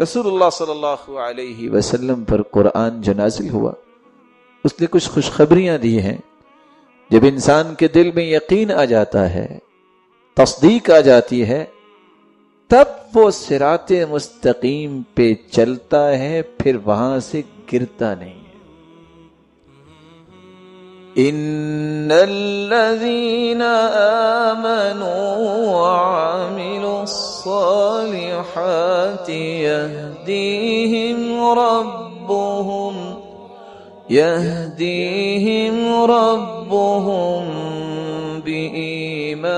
رسول اللہ صلی اللہ علیہ وسلم پر قرآن جو نازل ہوا اس نے کچھ خوشخبریاں دی ہیں. جب انسان کے دل میں یقین آ جاتا ہے، تصدیق آ جاتی ہے، تب وہ صراط مستقیم پہ چلتا ہے، پھر وہاں سے گرتا نہیں ہے. ان الذين آمنوا وعملوا الصالحات يهديهم ربهم بإيمانهم.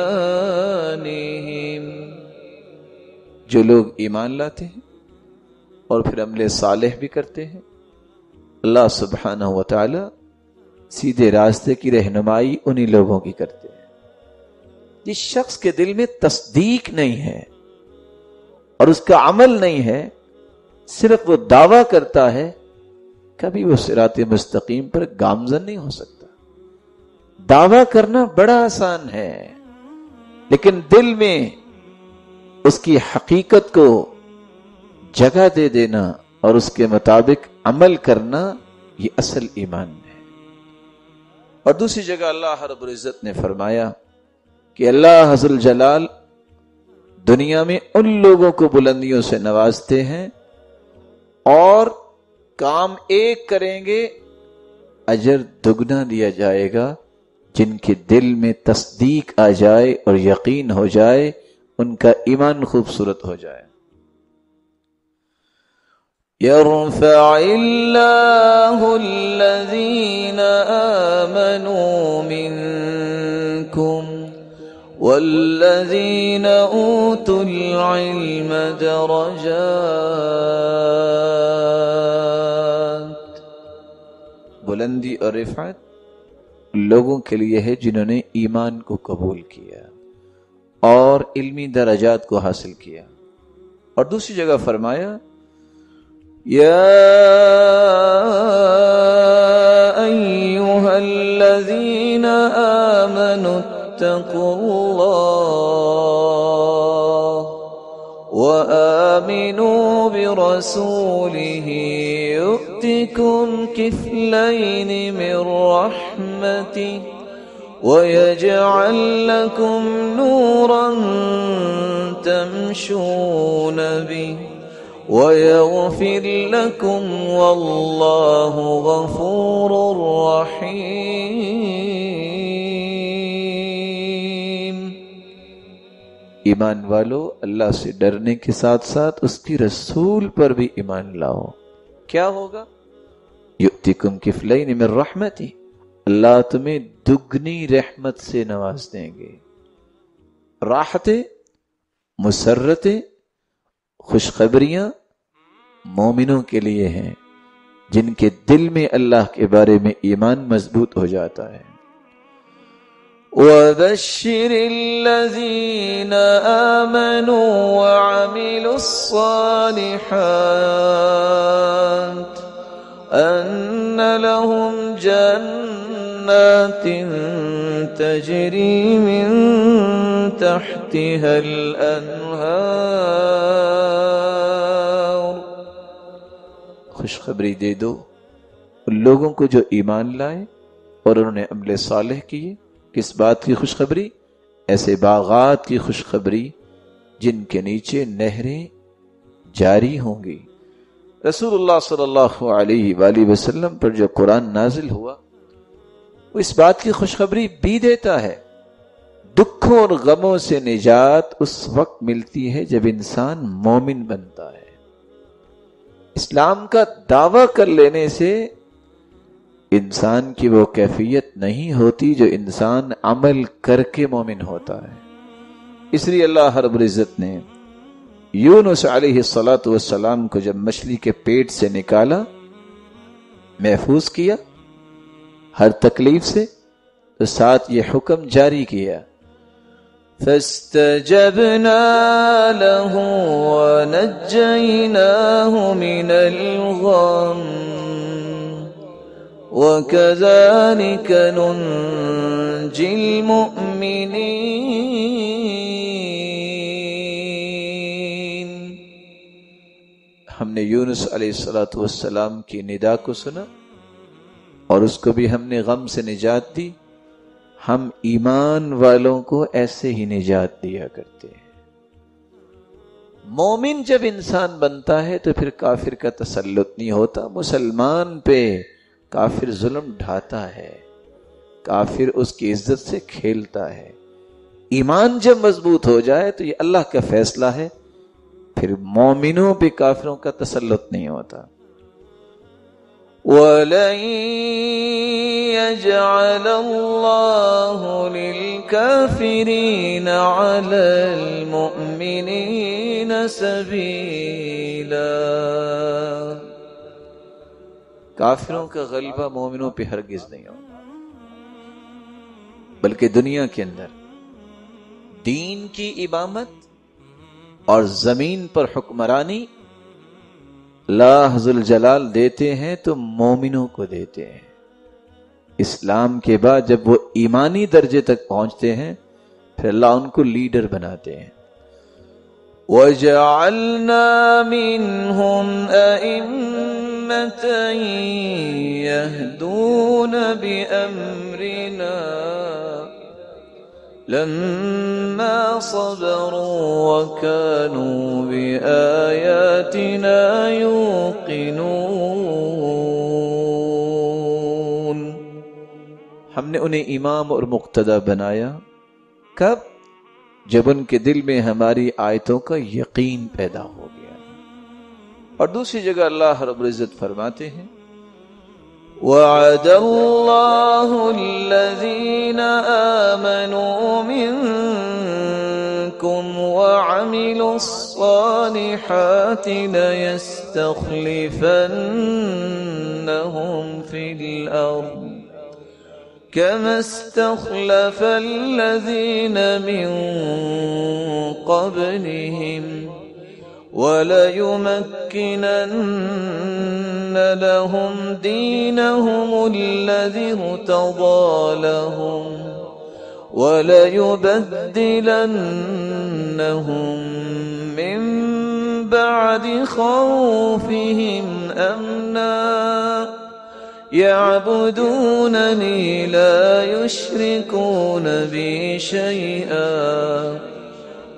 جو لوگ ایمان لاتے ہیں اور پھر عمل صالح بھی کرتے ہیں، اللہ سبحانہ و تعالی سیدھے راستے کی رہنمائی انہی لوگوں کی کرتے ہیں. جس شخص کے دل میں تصدیق نہیں ہے اور اس کا عمل نہیں ہے، صرف وہ دعویٰ کرتا ہے، کبھی وہ صراط مستقیم پر گامزن نہیں ہو سکتا. دعویٰ کرنا بڑا آسان ہے، لیکن دل میں اس کی حقیقت کو جگہ دے دینا اور اس کے مطابق عمل کرنا، یہ اصل ایمان ہے. اور دوسری جگہ اللہ رب العزت نے فرمایا کہ اللہ عز الجلال دنیا میں ان لوگوں کو بلندیوں سے نوازتے ہیں اور کام ایک کریں گے اجر دگنا دیا جائے گا، جن کے دل میں تصدیق آ جائے اور یقین ہو جائے، ان کا ایمان خوبصورت ہو جائے. يرفع الله الذين آمنوا منكم والذين أوتوا العلم درجات. بلندی اور رفعت لوگوں کے لیے ہے جنہوں نے ایمان کو قبول کیا اور علمی درجات کو حاصل کیا. اور دوسری جگہ فرمایا یا ایھا الذین آمنوا اتقوا اللہ وآمنوا برسولہ یؤتکم کفلین من رحمتہ وَيَجْعَلْ لَكُمْ نُورًا تَمْشُونَ بِهِ وَيَغْفِرْ لَكُمْ وَاللَّهُ غَفُورٌ رَحِيمٌ. ایمان والو، اللہ سے ڈرنے کے ساتھ ساتھ اس کی رسول پر بھی ایمان لاؤ. کیا ہوگا؟ یؤتکم کفلین من رحمتہ، اللہ تمہیں دگنی رحمت سے نواز دیں گے. راحتیں، مسرتیں، خوشخبریاں مومنوں کے لیے ہیں جن کے دل میں اللہ کے بارے میں ایمان مضبوط ہو جاتا ہے. وَبَشِّرِ الَّذِينَ آمَنُوا وَعَمِلُوا الصَّالِحَاتِ أَنَّ لَهُمْ جَنَّاتٍ تَجْرِي مِن تَحْتِهَا الْأَنْهَارُ. خوشخبری دے دو ان لوگوں کو جو ایمان لائے اور انہوں نے عمل صالح کیے. کس بات کی خوشخبری؟ ایسے باغات کی خوشخبری جن کے نیچے نہریں جاری ہوں گی. رسول اللہ صلی اللہ علیہ وآلہ وسلم پر جو قرآن نازل ہوا وہ اس بات کی خوشخبری بھی دیتا ہے. دکھوں اور غموں سے نجات اس وقت ملتی ہے جب انسان مومن بنتا ہے. اسلام کا دعویٰ کر لینے سے انسان کی وہ کیفیت نہیں ہوتی جو انسان عمل کر کے مومن ہوتا ہے. اس لیے اللہ رب العزت نے یونس علیہ السلام کو جب مچھلی کے پیٹ سے نکالا، محفوظ کیا ہر تکلیف سے، تو ساتھ یہ حکم جاری کیا فَاسْتَجَبْنَا لَهُ وَنَجَّيْنَاهُ مِنَ الْغَمِّ وَكَذَلِكَ نُنْجِي الْمُؤْمِنِينَ. ہم نے یونس علیہ الصلوۃ والسلام کی ندا کو سنا اور اس کو بھی ہم نے غم سے نجات دی، ہم ایمان والوں کو ایسے ہی نجات دیا کرتے ہیں۔ مومن جب انسان بنتا ہے تو پھر کافر کا تسلط نہیں ہوتا، مسلمان پہ کافر ظلم ڈھاتا ہے، کافر اس کی عزت سے کھیلتا ہے۔ ایمان جب مضبوط ہو جائے تو یہ اللہ کا فیصلہ ہے، پھر مومنوں پہ کافروں کا تسلط نہیں ہوتا۔ وَلَن يَجْعَلَ اللَّهُ لِلْكَافِرِينَ عَلَى الْمُؤْمِنِينَ سَبِيلًا، کافروں کا غلبہ مومنوں پہ ہرگز نہیں ہوگا، بلکہ دنیا کے اندر دین کی امامت اور زمین پر حکمرانی اللہ ذو الجلال دیتے ہیں تو مومنوں کو دیتے ہیں۔ اسلام کے بعد جب وہ ایمانی درجے تک پہنچتے ہیں پھر اللہ ان کو لیڈر بناتے ہیں۔ وَجَعَلْنَا مِنْهُمْ أَئِمَّةً يَهْدُونَ بِأَمْرِنَا لما صبروا وكانوا بآياتنا يوقنون، ہم نے انہیں امام اور مقتدی بنایا، کب؟ جب ان کے دل میں ہماری آیتوں کا یقین پیدا ہو گیا۔ اور دوسری جگہ اللہ رب العزت فرماتے ہیں وَعَدَ اللَّهُ الَّذِينَ آمَنُوا مِنكُمْ وَعَمِلُوا الصَّالِحَاتِ لَيَسْتَخْلِفَنَّهُمْ فِي الْأَرْضِ كَمَا اسْتَخْلَفَ الَّذِينَ مِن قَبْلِهِمْ وَلَيُمَكِّنَنَّ لَهُمْ دِينَهُمُ الَّذِي ارْتَضَىٰ لَهُمْ وَلَيُبَدِّلَنَّهُمْ مِن بَعْدِ خَوْفِهِمْ أَمْنًا يَعْبُدُونَنِي لَا يُشْرِكُونَ بِي شَيْئًا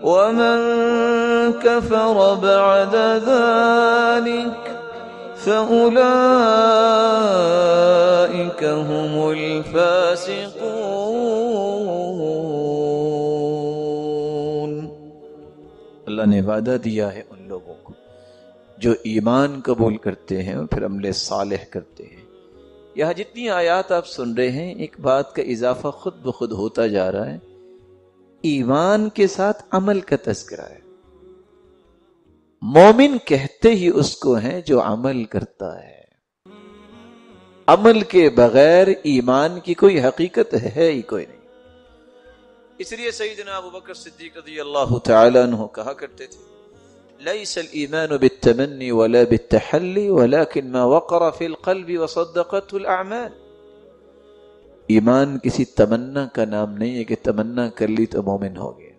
وَمَن كَفَرَ بَعْدَ ذَلِكَ فَأُولَئِكَ هُمُ الْفَاسِقُونَ۔ اللہ نے وعدہ دیا ہے ان لوگوں کو جو ایمان قبول کرتے ہیں اور پھر عمل صالح کرتے ہیں۔ یہاں جتنی آیات آپ سن رہے ہیں ایک بات کا اضافہ خود بخود ہوتا جا رہا ہے، ایمان کے ساتھ عمل کا تذکرہ ہے۔ مومن کہتے ہی اس کو ہیں جو عمل کرتا ہے، عمل کے بغیر ایمان کی کوئی حقیقت ہے ہی کوئی نہیں۔ اس لیے سیدنا ابو بکر صدیق رضی اللہ تعالی عنہ کہا کرتے تھے لیس الایمان بالتمنی ولا بالتحلی ولكن ما وقر في القلب وصدقته الاعمال، ایمان کسی تمنا کا نام نہیں ہے کہ تمنا کر لی تو مومن ہو گیا۔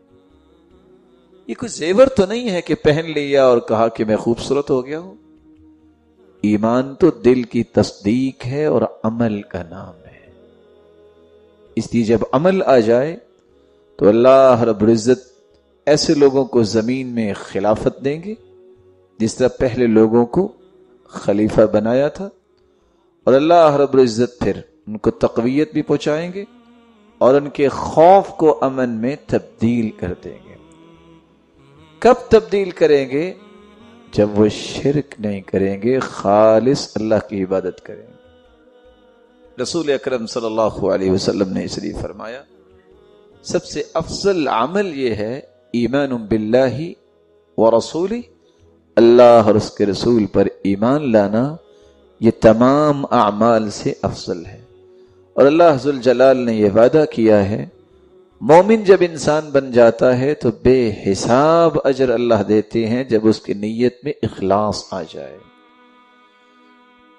یہ کوئی زیور تو نہیں ہے کہ پہن لیا اور کہا کہ میں خوبصورت ہو گیا ہوں۔ ایمان تو دل کی تصدیق ہے اور عمل کا نام ہے۔ اس لیے جب عمل آ جائے تو اللہ رب العزت ایسے لوگوں کو زمین میں خلافت دیں گے جس طرح پہلے لوگوں کو خلیفہ بنایا تھا، اور اللہ رب العزت پھر ان کو تقویت بھی پہنچائیں گے اور ان کے خوف کو امن میں تبدیل کر دیں گے۔ کب تبدیل کریں گے؟ جب وہ شرک نہیں کریں گے، خالص اللہ کی عبادت کریں گے۔ رسول اکرم صلی اللہ علیہ وسلم نے اس لیے فرمایا سب سے افضل عمل یہ ہے ایمان باللہ ورسولہ، اللہ اور اس کے رسول پر ایمان لانا، یہ تمام اعمال سے افضل ہے۔ اور اللہ ذوالجلال نے یہ وعدہ کیا ہے مومن جب انسان بن جاتا ہے تو بے حساب اجر اللہ دیتے ہیں جب اس کی نیت میں اخلاص آ جائے۔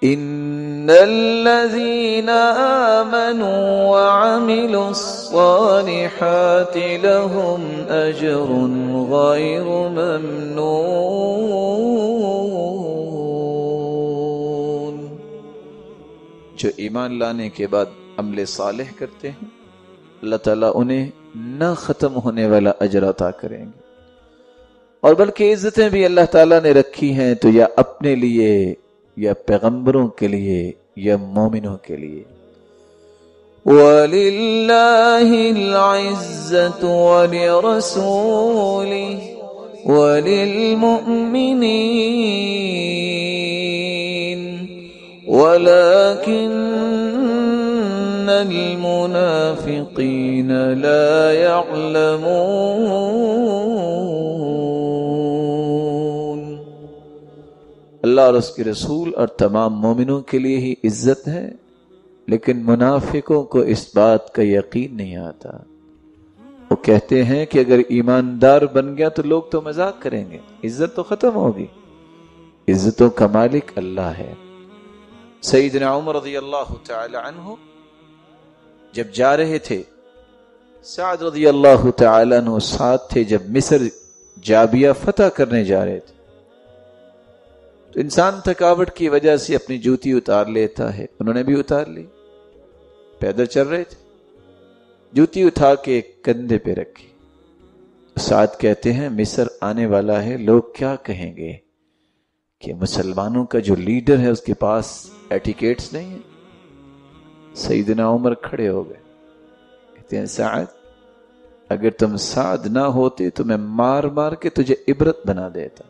ان الذين آمنوا وعملوا الصالحات لهم اجر غير ممنون۔ جو ایمان لانے کے بعد عمل صالح کرتے ہیں اللہ تعالیٰ انہیں نہ ختم ہونے والا اجر عطا کریں گے، اور بلکہ عزتیں بھی اللہ تعالیٰ نے رکھی ہیں تو یا اپنے لیے یا پیغمبروں کے لیے یا مومنوں کے لیے۔ وَلِلَّهِ الْعِزَّةُ وَلِرَسُولِهِ وَلِلْمُؤْمِنِينَ وَلَكِنَّ الْمُنَافِقِينَ لَا يَعْلَمُونَ۔ اللہ اور اس کے رسول اور تمام مومنوں کے لیے ہی عزت ہے، لیکن منافقوں کو اس بات کا یقین نہیں آتا۔ وہ کہتے ہیں کہ اگر ایماندار بن گیا تو لوگ تو مذاق کریں گے، عزت تو ختم ہوگی۔ عزتوں کا مالک اللہ ہے۔ سیدنا عمر رضی اللہ تعالی عنہ جب جا رہے تھے، سعد رضی اللہ تعالی عنہ ساتھ تھے جب مصر جابیہ فتح کرنے جا رہے تھے، تو انسان تھکاوٹ کی وجہ سے اپنی جوتی اتار لیتا ہے، انہوں نے بھی اتار لی، پیدل چل رہے تھے، جوتی اٹھا کے ایک کندھے پہ رکھی۔ سعد کہتے ہیں مصر آنے والا ہے، لوگ کیا کہیں گے کہ مسلمانوں کا جو لیڈر ہے اس کے پاس ایٹیکیٹس نہیں ہیں۔ سیدنا عمر کھڑے ہو گئے، کہتے ہیں سعد اگر تم سعد نہ ہوتے تو میں مار مار کے تجھے عبرت بنا دیتا۔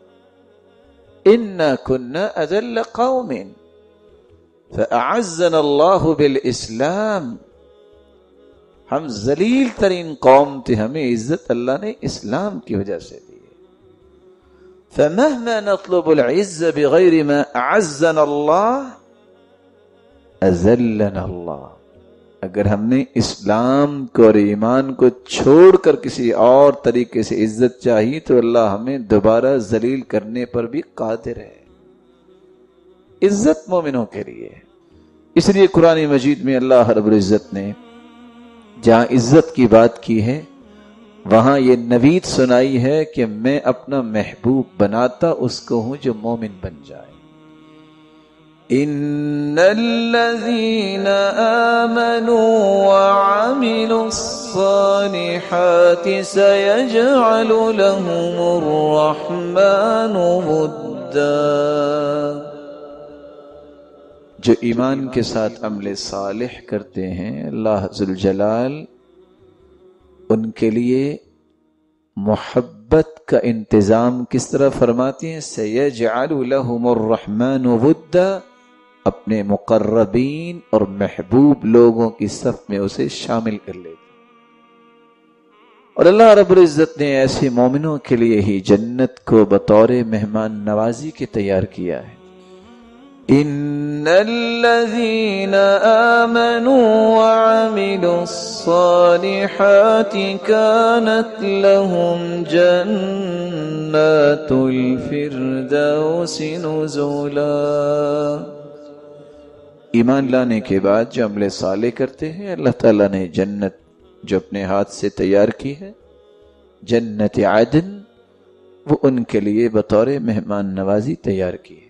اِنَّا كُنَّا أَذَلَّ قَوْمٍ فَأَعَزَّنَا اللَّهُ بِالْإِسْلَامِ، ہم ذلیل ترین قوم تھے، ہمیں عزت اللہ نے اسلام کی وجہ سے دی ہے۔ فَمَهْمَا نَطْلُبُ الْعِزَّ بِغَيْرِ مَا أَعَزَّنَا اللَّهُ أَذَلَّنَا اللَّهُ، اگر ہم نے اسلام کو اور ایمان کو چھوڑ کر کسی اور طریقے سے عزت چاہی تو اللہ ہمیں دوبارہ ذلیل کرنے پر بھی قادر ہے۔ عزت مومنوں کے لیے، اس لیے قرآن مجید میں اللہ رب العزت نے جہاں عزت کی بات کی ہے وہاں یہ نوید سنائی ہے کہ میں اپنا محبوب بناتا اس کو ہوں جو مومن بن جائے۔ ان الذين آمنوا وعملوا الصالحات سيجعل لهم الرحمن ودا، جو ایمان کے ساتھ عمل صالح کرتے ہیں اللہ ذوالجلال ان کے لیے محبت کا انتظام کس طرح فرماتے ہیں؟ سَيَجْعَلُ لَهُمُ الرَّحْمَنُ وُدًّا، اپنے مقربین اور محبوب لوگوں کی صف میں اسے شامل کر لیتے، اور اللہ رب العزت نے ایسے مومنوں کے لیے ہی جنت کو بطور مہمان نوازی کے تیار کیا ہے۔ ان الذين آمنوا وعملوا الصالحات كانت لهم جنات الفردوس نزلا، ایمان لانے کے بعد جو عمل صالح کرتے ہیں اللہ تعالیٰ نے جنت جو اپنے ہاتھ سے تیار کی ہے، جنت عدن، وہ ان کے لیے بطور مہمان نوازی تیار کی ہے۔